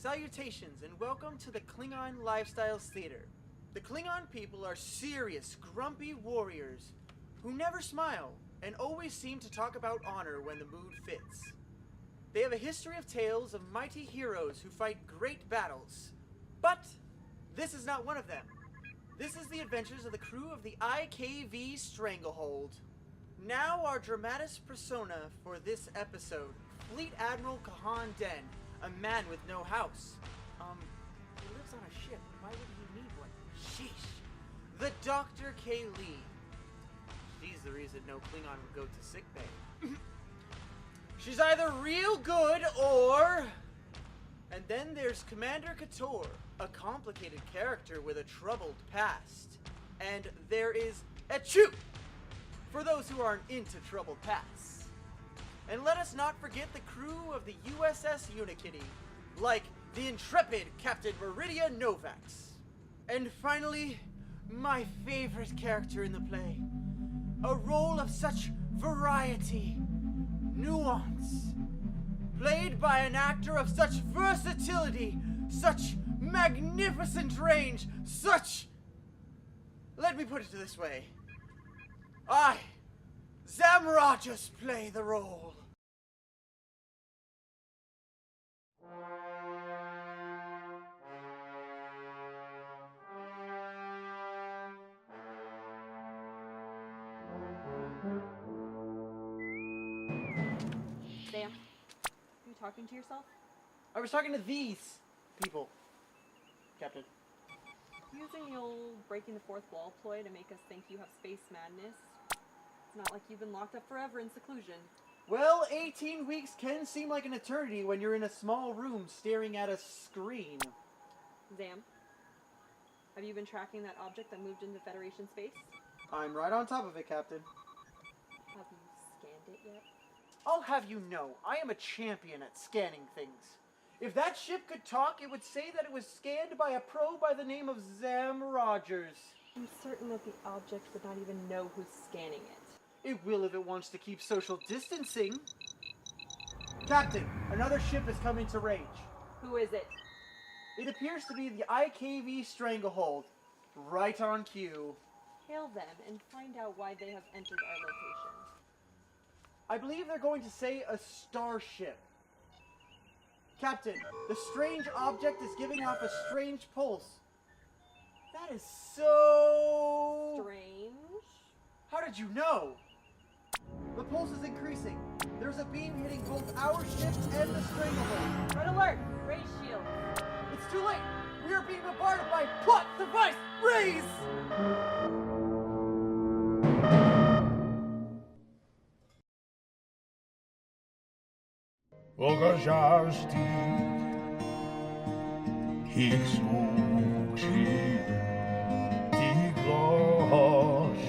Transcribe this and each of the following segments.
Salutations and welcome to the Klingon Lifestyles Theater. The Klingon people are serious, grumpy warriors who never smile and always seem to talk about honor when the mood fits. They have a history of tales of mighty heroes who fight great battles. But this is not one of them. This is the adventures of the crew of the IKV Stranglehold. Now our dramatis persona for this episode, Fleet Admiral Kahan Den, a man with no house. He lives on a ship. Why would he need one? Sheesh. The Dr. K. Lee. She's the reason no Klingon would go to sickbay. She's either real good or... And then there's Commander Kator, a complicated character with a troubled past. And there is Echu, for those who aren't into troubled pasts. And let us not forget the crew of the USS Unikitty, like the intrepid Captain Meridia Novax. And finally, my favorite character in the play. A role of such variety, nuance, played by an actor of such versatility, such magnificent range, such... Let me put it this way. I, Zamrajas, play the role. Sam, are you talking to yourself? I was talking to these people, Captain. Using the old breaking the fourth wall ploy to make us think you have space madness. It's not like you've been locked up forever in seclusion. Well, 18 weeks can seem like an eternity when you're in a small room staring at a screen. Zam, have you been tracking that object that moved into Federation space? I'm right on top of it, Captain. Have you scanned it yet? I'll have you know, I am a champion at scanning things. If that ship could talk, it would say that it was scanned by a pro by the name of Zam Rogers. I'm certain that the object would not even know who's scanning it. It will if it wants to keep social distancing. Captain, another ship is coming to range. Who is it? It appears to be the IKV Stranglehold. Right on cue. Hail them and find out why they have entered our location. I believe they're going to say a starship. Captain, the strange object is giving off a strange pulse. That is so... Strange? How did you know? The pulse is increasing. There's a beam hitting both our ship and the Stranglehold. Red alert! Raise shield! It's too late! We are being bombarded by plot device rays! Ogazasti Hiksuchi Tiglosh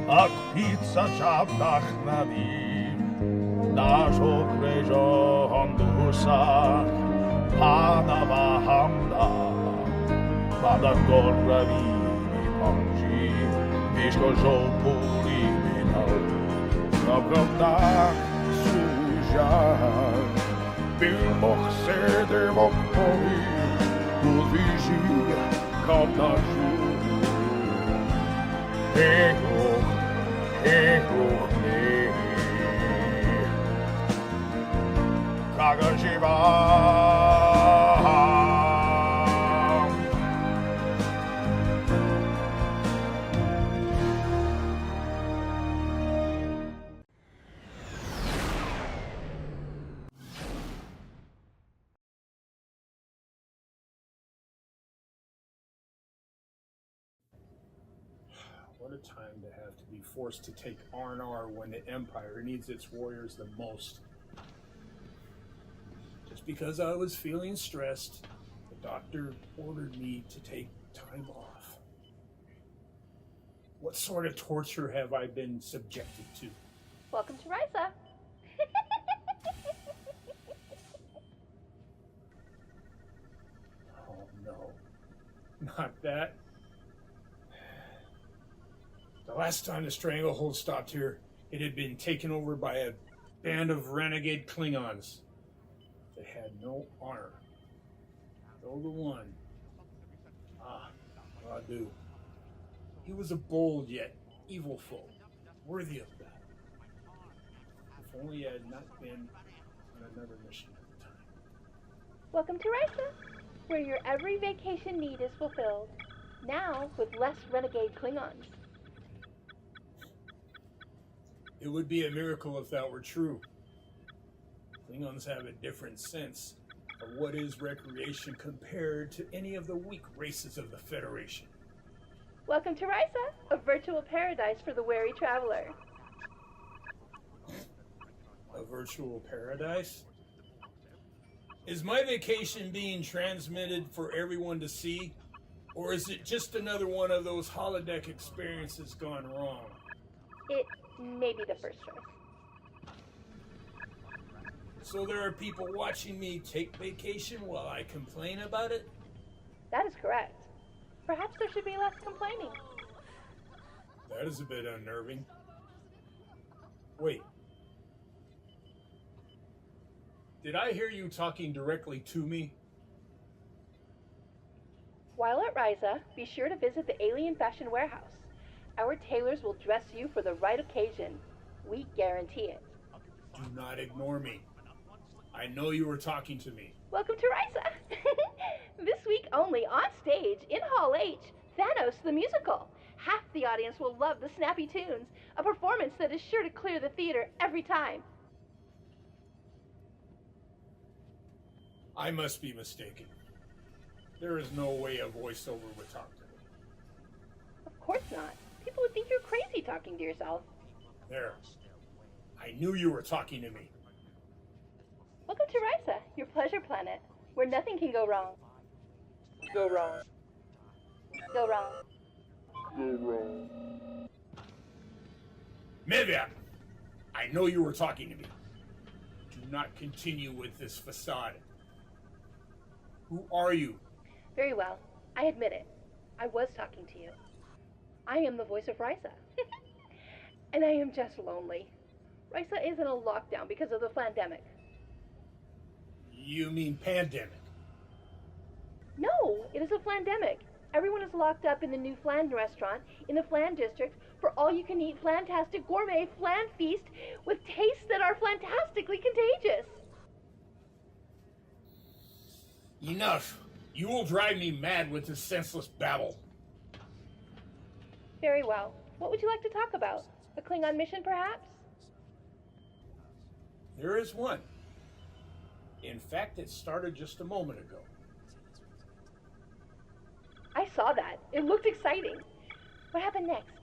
Ak pizza Shabdach Nadim Dasho Krejo Hondusa Panava Hamda Badagor Ravi Panji Mishko Jopuri Minal Nabgavdak Bilmoch seder moch poi Uvigi kapnašu Egoch me Kaga živam What a time to have to be forced to take R&R when the Empire needs its warriors the most. Just because I was feeling stressed, the doctor ordered me to take time off. What sort of torture have I been subjected to? Welcome to Risa. Oh no, not that. The last time the Stranglehold stopped here, it had been taken over by a band of renegade Klingons that had no honor Though the one. Ah, Radu. He was a bold yet evil foe, worthy of battle. If only I had not been on another mission at the time. Welcome to Risa, where your every vacation need is fulfilled. Now with less renegade Klingons. It would be a miracle if that were true. Klingons have a different sense of what is recreation compared to any of the weak races of the Federation. Welcome to Risa, a virtual paradise for the wary traveler. A virtual paradise? Is my vacation being transmitted for everyone to see? Or is it just another one of those holodeck experiences gone wrong? It may be the first choice. So there are people watching me take vacation while I complain about it? That is correct. Perhaps there should be less complaining. That is a bit unnerving. Wait. Did I hear you talking directly to me? While at Risa, be sure to visit the Alien Fashion Warehouse. Our tailors will dress you for the right occasion. We guarantee it. Do not ignore me. I know you were talking to me. Welcome to Risa! This week only, on stage, in Hall H, Thanos the Musical. Half the audience will love the snappy tunes, a performance that is sure to clear the theater every time. I must be mistaken. There is no way a voiceover would talk to me. Of course not. People would think you're crazy talking to yourself. There. I knew you were talking to me. Welcome to Risa, your pleasure planet, where nothing can go wrong. Go wrong. Go wrong. Go wrong. Mevia! I know you were talking to me. Do not continue with this facade. Who are you? Very well. I admit it. I was talking to you. I am the voice of Risa. And I am just lonely. Risa is in a lockdown because of the Flandemic. You mean pandemic? No, it is a Flandemic. Everyone is locked up in the new Flan restaurant in the Flan district for all-you-can-eat Flantastic gourmet Flan feast with tastes that are fantastically contagious. Enough! You will drive me mad with this senseless babble. Very well. What would you like to talk about? A Klingon mission, perhaps? There is one. In fact, it started just a moment ago. I saw that. It looked exciting. What happened next?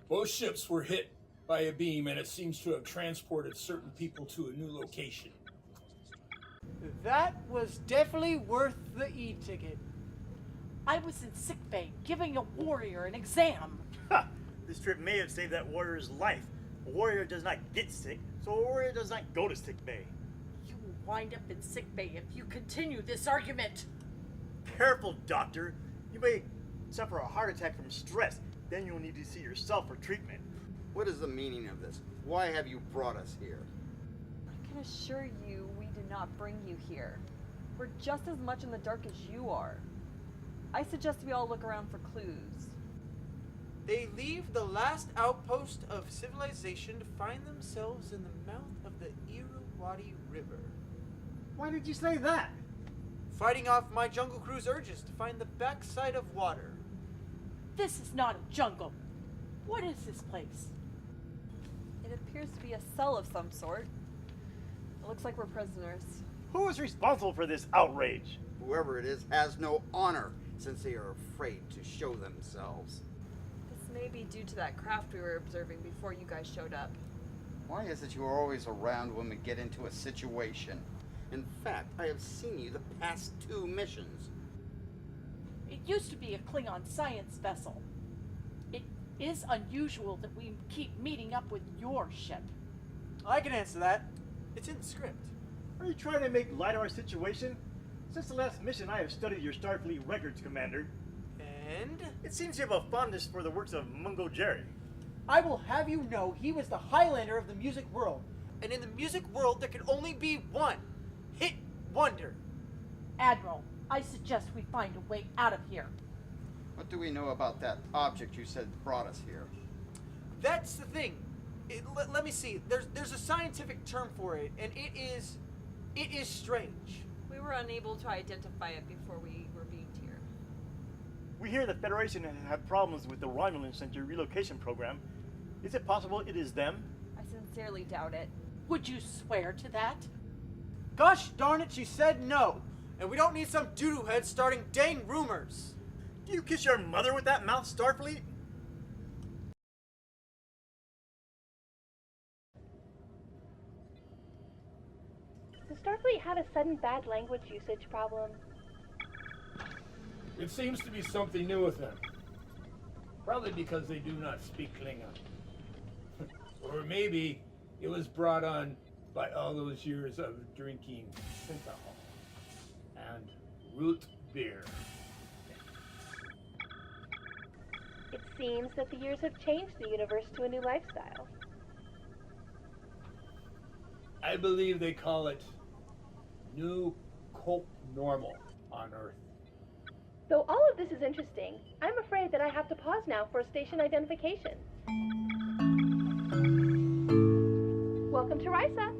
Both ships were hit by a beam, and it seems to have transported certain people to a new location. That was definitely worth the e-ticket. I was in sickbay giving a warrior an exam. Ha! This trip may have saved that warrior's life. A warrior does not get sick, so a warrior does not go to sick bay. You will wind up in sickbay if you continue this argument. Careful, doctor. You may suffer a heart attack from stress. Then you'll need to see yourself for treatment. What is the meaning of this? Why have you brought us here? I can assure you we did not bring you here. We're just as much in the dark as you are. I suggest we all look around for clues. They leave the last outpost of civilization to find themselves in the mouth of the Irrawaddy River. Why did you say that? Fighting off my Jungle Crew's urges to find the backside of water. This is not a jungle. What is this place? It appears to be a cell of some sort. It looks like we're prisoners. Who is responsible for this outrage? Whoever it is has no honor, since they are afraid to show themselves. This may be due to that craft we were observing before you guys showed up. Why is it you are always around when we get into a situation? In fact, I have seen you the past 2 missions. It used to be a Klingon science vessel. It is unusual that we keep meeting up with your ship. I can answer that. It's in the script. Are you trying to make light of our situation? Since the last mission, I have studied your Starfleet records, Commander. And It seems you have a fondness for the works of Mungo Jerry. I will have you know he was the Highlander of the music world. And in the music world, there can only be one hit wonder. Admiral, I suggest we find a way out of here. What do we know about that object you said brought us here? That's the thing. Let me see. There's a scientific term for it, and it is strange. We were unable to identify it before we were beamed here. We hear the Federation had problems with the Romulan Center relocation program. Is it possible it is them? I sincerely doubt it. Would you swear to that? Gosh darn it, she said no. And we don't need some doo-doo head starting dang rumors. Do you kiss your mother with that mouth, Starfleet? Does Starfleet have a sudden bad language usage problem? It seems to be something new with them. Probably because they do not speak Klingon. Or maybe it was brought on by all those years of drinking synthahol and root beer. It seems that the years have changed the universe to a new lifestyle. I believe they call it New Cope Normal on Earth. Though all of this is interesting, I'm afraid that I have to pause now for a station identification. Welcome to Risa.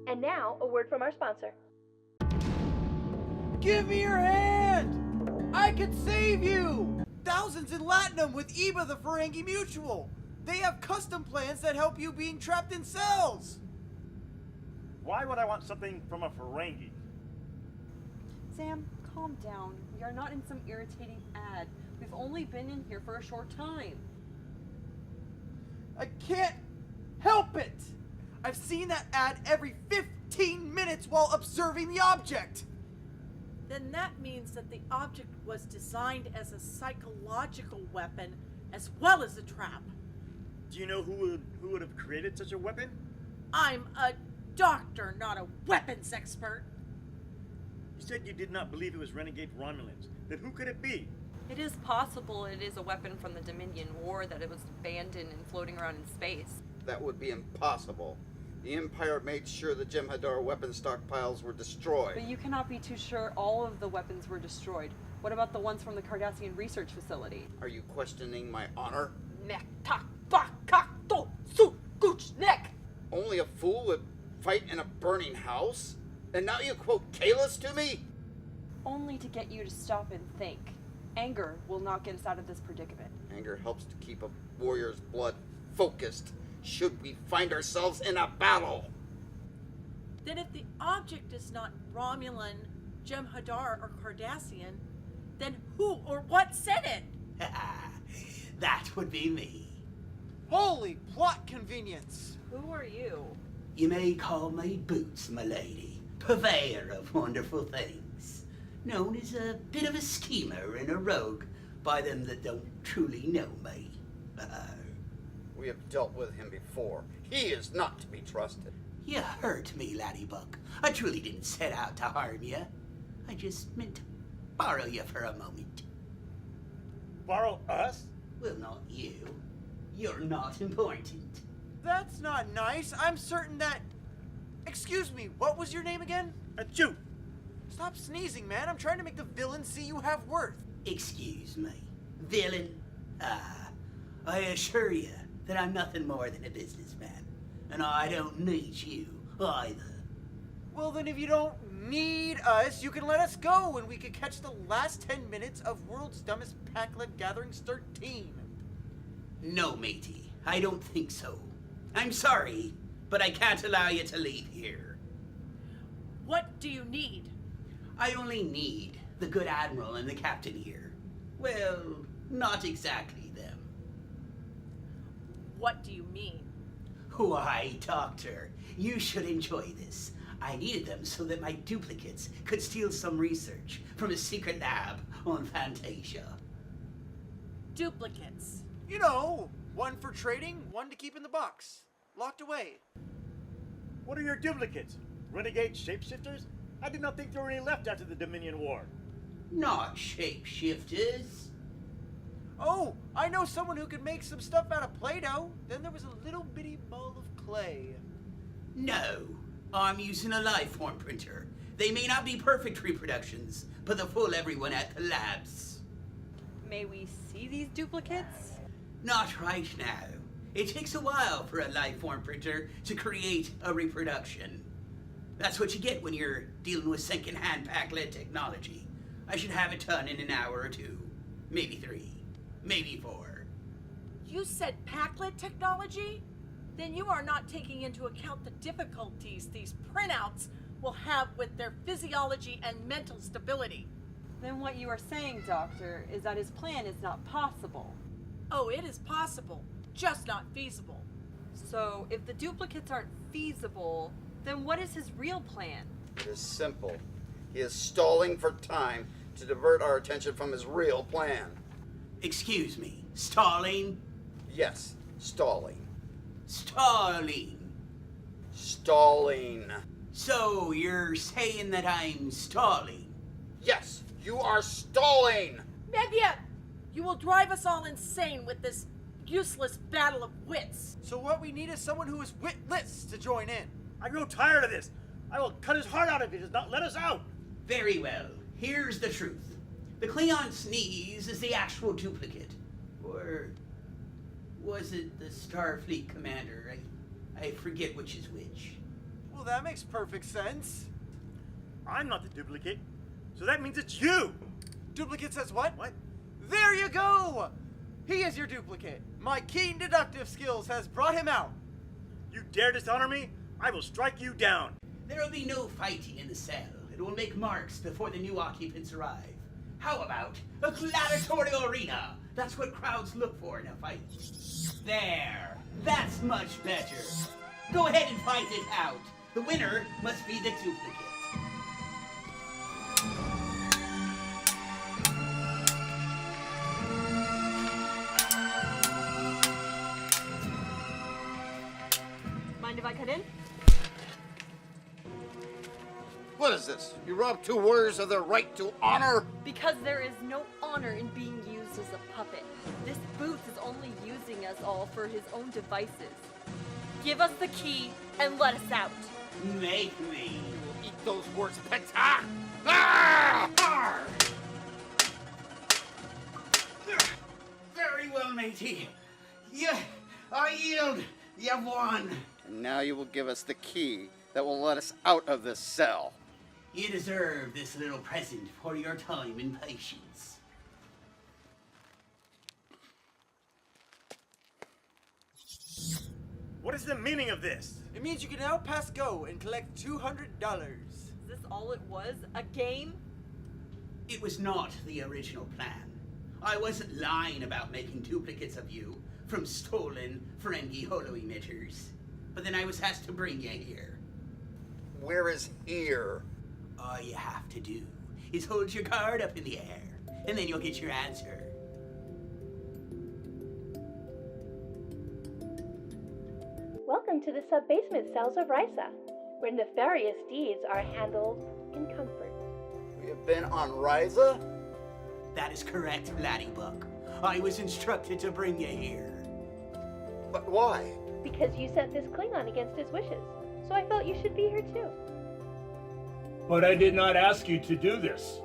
And now, a word from our sponsor. Give me your hand! I can save you! Thousands in Latinum with EBA the Ferengi Mutual. They have custom plans that help you being trapped in cells. Why would I want something from a Ferengi? Sam, calm down. We are not in some irritating ad. We've only been in here for a short time. I can't help it! I've seen that ad every 15 minutes while observing the object! Then that means that the object was designed as a psychological weapon as well as a trap. Do you know who would have created such a weapon? I'm a doctor, not a weapons expert. You said you did not believe it was renegade Romulans. Then who could it be? It is possible it is a weapon from the Dominion War, that it was abandoned and floating around in space. That would be impossible. The Empire made sure the Jem'Hadar weapon stockpiles were destroyed. But you cannot be too sure all of the weapons were destroyed. What about the ones from the Cardassian research facility? Are you questioning my honor? Only a fool would fight in a burning house? And now you quote Kalis to me? Only to get you to stop and think. Anger will not get us out of this predicament. Anger helps to keep a warrior's blood focused should we find ourselves in a battle. Then if the object is not Romulan, Jem'Hadar, or Cardassian, then who or what sent it? That would be me. Holy plot convenience! Who are you? You may call me Boots, my lady, purveyor of wonderful things, known as a bit of a schemer and a rogue by them that don't truly know me. We have dealt with him before. He is not to be trusted. You hurt me, laddiebuck. I truly didn't set out to harm you. I just meant to borrow you for a moment. Borrow us? Well, not you. You're not important. That's not nice. I'm certain that... Excuse me, what was your name again? Achoo! Stop sneezing, man. I'm trying to make the villain see you have worth. Excuse me. Villain? I assure you that I'm nothing more than a businessman, and I don't need you either. Well, then if you don't need us, you can let us go and we can catch the last 10 minutes of World's Dumbest Packlet Gatherings 13. No, matey, I don't think so. I'm sorry, but I can't allow you to leave here. What do you need? I only need the good admiral and the captain here. Well, not exactly them. What do you mean? Why, Doctor, you should enjoy this. I needed them so that my duplicates could steal some research from a secret lab on Fantasia. Duplicates. You know, one for trading, one to keep in the box. Locked away. What are your duplicates? Renegade shapeshifters? I did not think there were any left after the Dominion War. Not shapeshifters. Oh, I know someone who could make some stuff out of Play-Doh. Then there was a little bitty ball of clay. No, I'm using a life form printer. They may not be perfect reproductions, but they'll fool everyone at the labs. May we see these duplicates? Not right now. It takes a while for a life form printer to create a reproduction. That's what you get when you're dealing with second-hand pack-led technology. I should have it done in an hour or two. Maybe 3. Maybe 4. You said packlet technology? Then you are not taking into account the difficulties these printouts will have with their physiology and mental stability. Then what you are saying, Doctor, is that his plan is not possible. Oh, it is possible, just not feasible. So, if the duplicates aren't feasible, then what is his real plan? It is simple. He is stalling for time to divert our attention from his real plan. Excuse me, stalling? Yes, stalling. Stalling. Stalling. So, you're saying that I'm stalling? Yes, you are stalling! Media, you will drive us all insane with this useless battle of wits. So what we need is someone who is witless to join in. I grow tired of this. I will cut his heart out if he does not let us out. Very well. Here's the truth. The Klingon Sneeze is the actual duplicate. Or was it the Starfleet commander? I forget which is which. Well, that makes perfect sense. I'm not the duplicate, so that means it's you. Duplicate says what? What? There you go! He is your duplicate. My keen deductive skills has brought him out. You dare dishonor me? I will strike you down. There will be no fighting in the cell. It will make marks before the new occupants arrive. How about a gladiatorial arena? That's what crowds look for in a fight. There. That's much better. Go ahead and fight it out. The winner must be the duplicate. Mind if I cut in? What is this? You rob 2 warriors of their right to honor? Because there is no honor in being used as a puppet. This Boots is only using us all for his own devices. Give us the key and let us out. Make me. Eat those words, Peta! Ah! Arr! Very well, matey. I yield. You've won. And now you will give us the key that will let us out of this cell. You deserve this little present for your time and patience. What is the meaning of this? It means you can now pass go and collect $200. Is this all it was? A game? It was not the original plan. I wasn't lying about making duplicates of you from stolen Ferengi holo emitters. But then I was asked to bring you here. Where is here? All you have to do is hold your card up in the air, and then you'll get your answer. Welcome to the sub-basement cells of Risa, where nefarious deeds are handled in comfort. We have been on Risa? That is correct, Laddiebuck. I was instructed to bring you here. But why? Because you sent this Klingon against his wishes, so I felt you should be here too. But I did not ask you to do this.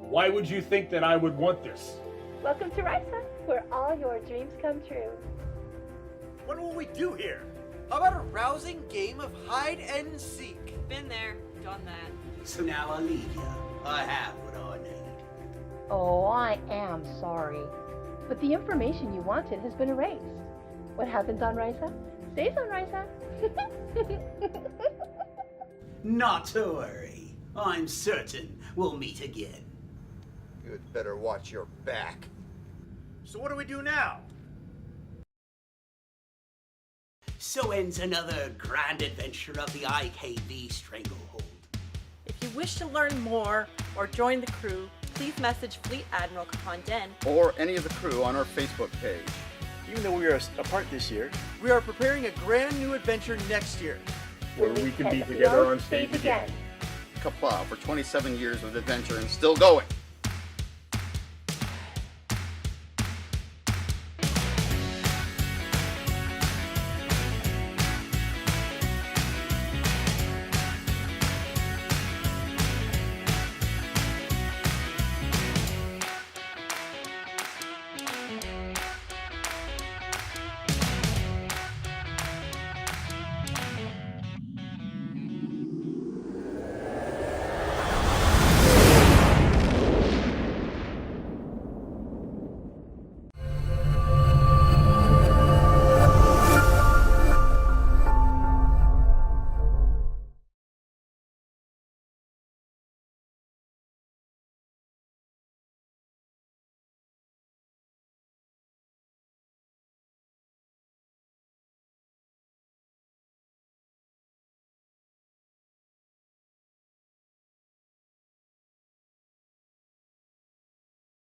Why would you think that I would want this? Welcome to Risa, where all your dreams come true. What will we do here? How about a rousing game of hide and seek? Been there, done that. So now I'll leave you. I have what I need. Oh, I am sorry. But the information you wanted has been erased. What happens on Risa stays on Risa. Not to worry. I'm certain we'll meet again. You had better watch your back. So what do we do now? So ends another grand adventure of the IKV Stranglehold. If you wish to learn more or join the crew, please message Fleet Admiral Kapan Or any of the crew on our Facebook page. Even though we are apart this year, We are preparing a brand new adventure next year. Where we can be together on stage again. Kapla for 27 years of adventure and still going.